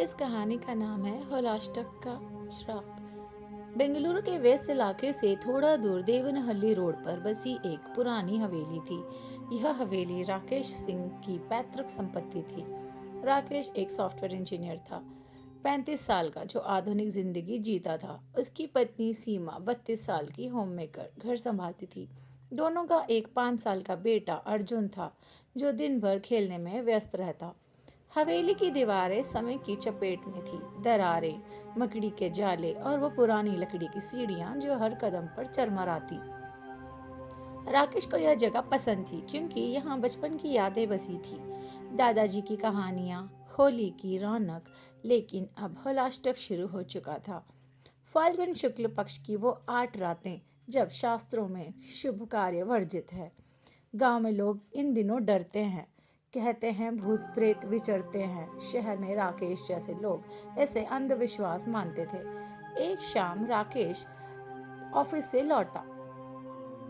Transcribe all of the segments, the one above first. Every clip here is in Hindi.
इस कहानी का नाम है होलाष्टक का श्राप। बेंगलुरु के वेस्ट इलाके से थोड़ा दूर देवनहल्ली रोड पर बसी एक पुरानी हवेली थी। यह हवेली राकेश सिंह की पैतृक संपत्ति थी। राकेश एक सॉफ्टवेयर इंजीनियर था, 35 साल का, जो आधुनिक जिंदगी जीता था। उसकी पत्नी सीमा 32 साल की होममेकर घर संभालती थी। दोनों का एक 5 साल का बेटा अर्जुन था, जो दिन भर खेलने में व्यस्त रहता। हवेली की दीवारें समय की चपेट में थी। दरारें, मकड़ी के जाले और वो पुरानी लकड़ी की सीढ़ियां जो हर कदम पर चरमराती। राकेश को यह जगह पसंद थी क्योंकि यहाँ बचपन की यादें बसी थी। दादाजी की कहानियाँ, होली की रौनक। लेकिन अब होलाष्टक शुरू हो चुका था। फाल्गुन शुक्ल पक्ष की वो 8 रातें, जब शास्त्रों में शुभ कार्य वर्जित है। गांव में लोग इन दिनों डरते हैं। कहते हैं भूत प्रेत विचरते हैं। शहर में राकेश जैसे लोग ऐसे अंधविश्वास मानते थे। एक शाम राकेश ऑफिस से लौटा।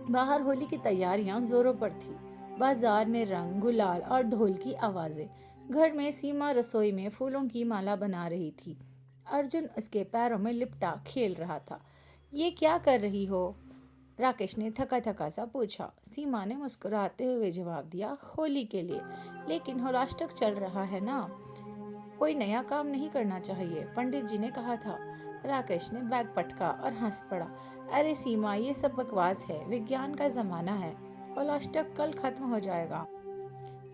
बाहर होली की तैयारियां जोरों पर थी। बाजार में रंग, गुलाल और ढोल की आवाजें। घर में सीमा रसोई में फूलों की माला बना रही थी। अर्जुन उसके पैरों में लिपटा खेल रहा था। ये क्या कर रही हो? राकेश ने थका थका सा पूछा। सीमा ने मुस्कुराते हुए जवाब दिया, होली के लिए। लेकिन होलाष्टक चल रहा है ना, कोई नया काम नहीं करना चाहिए, पंडित जी ने कहा था। राकेश ने बैग पटका और हंस पड़ा। अरे सीमा, ये सब बकवास है। विज्ञान का जमाना है। होलाष्टक कल खत्म हो जाएगा।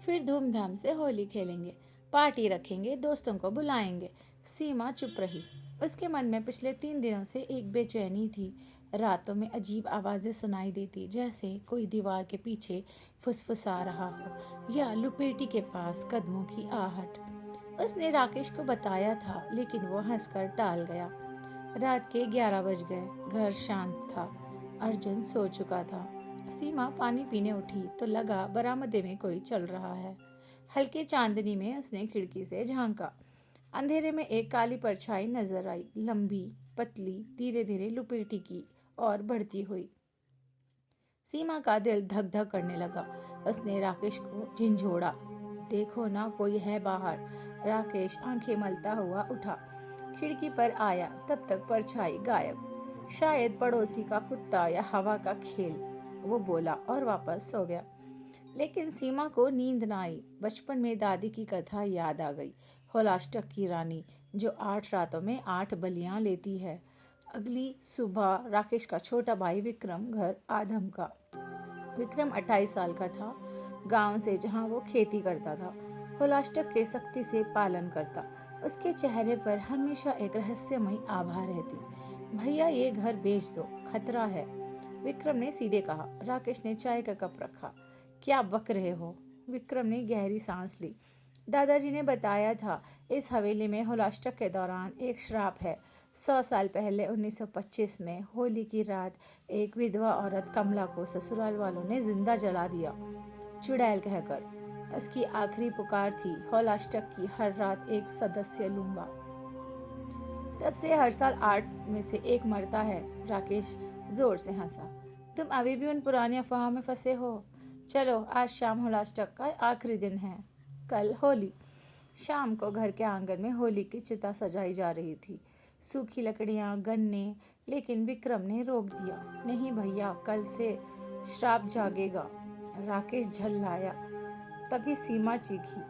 फिर धूमधाम से होली खेलेंगे, पार्टी रखेंगे, दोस्तों को बुलाएंगे। सीमा चुप रही। उसके मन में पिछले 3 दिनों से एक बेचैनी थी। रातों में अजीब आवाजें सुनाई देती, जैसे कोई दीवार के पीछे फुसफुसा रहा हो या लुपेटी के पास कदमों की आहट। उसने राकेश को बताया था, लेकिन वो हंसकर टाल गया। रात के 11 बज गए। घर शांत था। अर्जुन सो चुका था। सीमा पानी पीने उठी तो लगा बरामदे में कोई चल रहा है। हल्की चांदनी में उसने खिड़की से झांका। अंधेरे में एक काली परछाई नजर आई, लंबी, पतली, धीरे धीरे लुपेटी की और बढ़ती हुई। सीमा का दिल धक धक करने लगा। उसने राकेश को झिंझोड़ा। देखो ना, कोई है बाहर। राकेश आंखें मलता हुआ उठा। खिड़की पर आया, तब तक परछाई गायब। शायद पड़ोसी का कुत्ता या हवा का खेल, वो बोला और वापस सो गया। लेकिन सीमा को नींद न आई। बचपन में दादी की कथा याद आ गई। होलाष्टक की रानी, जो 8 रातों में 8 बलियां लेती है। अगली सुबह राकेश का छोटा भाई विक्रम घर आधम का। विक्रम 28 साल का था। गांव से, जहां वो खेती करता था, होलाष्टक के सख्ती से पालन करता। उसके चेहरे पर हमेशा एक रहस्यमयी आभा रहती। भैया, ये घर बेच दो, खतरा है, विक्रम ने सीधे कहा। राकेश ने चाय का कप रखा। क्या बक रहे हो? विक्रम ने गहरी सांस ली। दादाजी ने बताया था, इस हवेली में होलाष्टक के दौरान एक श्राप है। 100 साल पहले 1925 में होली की रात एक विधवा औरत कमला को ससुराल वालों ने जिंदा जला दिया, चुड़ैल कहकर। उसकी आखिरी पुकार थी, होलाष्टक की हर रात एक सदस्य लूंगा। तब से हर साल 8 में से 1 मरता है। राकेश जोर से हंसा। तुम अभी भी उन पुरानी अफवाहों में फंसे हो। चलो, आज शाम होलाष्टक का आखिरी दिन है। कल होली। शाम को घर के आंगन में होली की चिता सजाई जा रही थी। सूखी लकड़ियां, गन्ने। लेकिन विक्रम ने रोक दिया। नहीं भैया, कल से श्राप जागेगा। राकेश झल्लाया। तभी सीमा चीखी।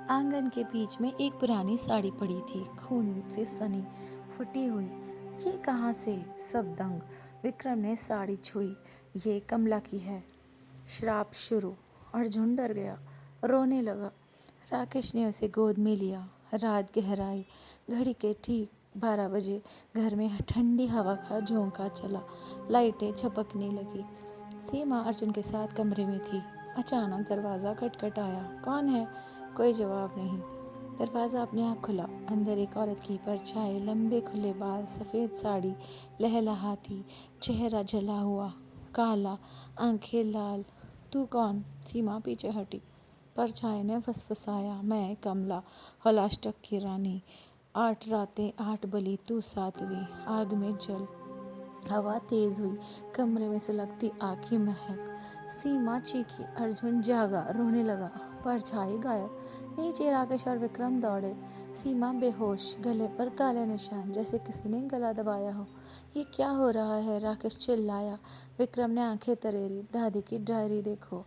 आंगन के बीच में एक पुरानी साड़ी पड़ी थी, खून से सनी, फटी हुई। ये कहाँ से? सब दंग। विक्रम ने साड़ी छुई। ये कमला की है। श्राप शुरू। अर्जुन डर गया, रोने लगा। राकेश ने उसे गोद में लिया। रात गहराई। घड़ी के ठीक 12 बजे घर में ठंडी हवा का झोंका चला। लाइटें झपकने लगी। सीमा अर्जुन के साथ कमरे में थी। अचानक दरवाज़ा खटखटाया। कौन है? कोई जवाब नहीं। दरवाज़ा अपने आप खुला। अंदर एक औरत की परछाई, लंबे खुले बाल, सफ़ेद साड़ी लहलहाती, चेहरा जला हुआ, काला, आंखें लाल। तू कौन? सीमा पीछे हटी। परछाई ने फुसफुसाया, मैं कमला, होलाष्टक की रानी। 8 रातें 8 बलि, तू 7वीं। आग में जल। हवा तेज हुई। कमरे में सुलगती आग की महक। सीमा चीखी। अर्जुन जागा, रोने लगा। परछाई गायब। नीचे राकेश और विक्रम दौड़े। सीमा बेहोश, गले पर काले निशान, जैसे किसी ने गला दबाया हो। ये क्या हो रहा है? राकेश चिल्लाया। विक्रम ने आंखें तरेरी। दादी की डायरी देखो।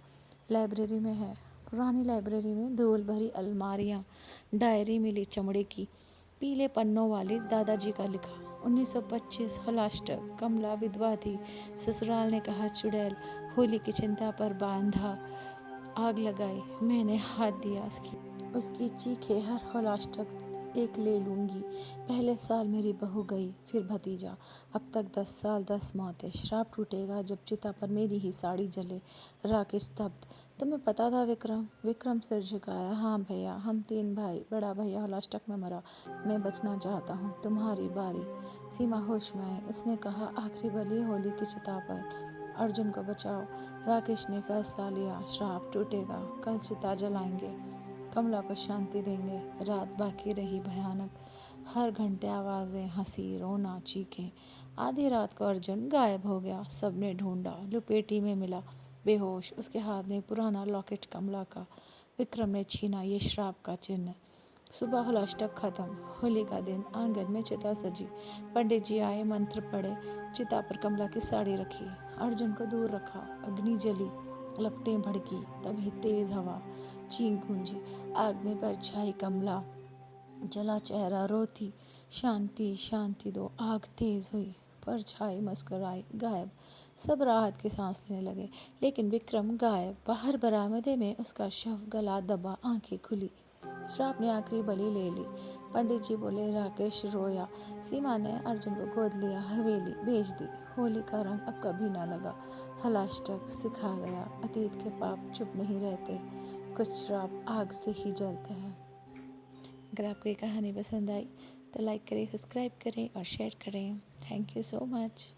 लाइब्रेरी में है। पुरानी लाइब्रेरी में धूल भरी अलमारियां। डायरी मिली चमड़े की, पीले पन्नों वाली, दादाजी का लिखा। 1925 हलाष्टक। कमला विधवा थी। ससुराल ने कहा चुड़ैल। होली की चिंता पर बांधा, आग लगाई। मैंने हाथ दिया उसकी चीखे। हर हौलाष्टक एक ले लूंगी। पहले साल मेरी बहू गई, फिर भतीजा। अब तक 10 साल 10 मौतें। श्राप टूटेगा जब चिता पर मेरी ही साड़ी जले। राकेश स्तब्ध। तुम्हें पता था विक्रम? विक्रम सिर झुकाया। हाँ भैया, हम 3 भाई। बड़ा भैया हौलाष्टक में मरा। मैं बचना चाहता हूँ। तुम्हारी बारी। सीमा होश में आई। उसने कहा आखिरी बलि होली की चिता पर। अर्जुन को बचाओ। राकेश ने फैसला लिया। श्राप टूटेगा, कल चिता जलाएंगे, कमला को शांति देंगे। रात बाकी रही भयानक। हर घंटे आवाज़ें, हंसी, रोना, चीखें। आधी रात को अर्जुन गायब हो गया। सबने ढूंढा, लुपेटी में मिला, बेहोश। उसके हाथ में पुराना लॉकेट कमला का। विक्रम ने छीना, ये श्राप का चिन्ह। सुबह हौलाष्टक खत्म। होली का दिन। आंगन में चिता सजी। पंडित जी आए, मंत्र पढ़े। चिता पर कमला की साड़ी रखी। अर्जुन को दूर रखा। अग्नि जली, लपटें भड़की। तभी तेज हवा, चीख गूंजी। आग में परछाई कमला, जला चेहरा रोती। शांति शांति दो। आग तेज हुई, परछाई मुस्कुराई, गायब। सब राहत की सांस लेने लगे। लेकिन विक्रम गायब। बाहर बरामदे में उसका शव, गला दबा, आंखें खुली। श्राप ने आखिरी बलि ले ली। पंडित जी बोले। राकेश रोया। सीमा ने अर्जुन को गोद लिया। हवेली भेज दी। होली का रंग अब कभी ना लगा। हलाष्टक सिखा गया, अतीत के पाप चुप नहीं रहते। कुछ श्राप आग से ही जलते हैं। अगर आपको ये कहानी पसंद आई तो लाइक करें, सब्सक्राइब करें और शेयर करें। Thank you so much.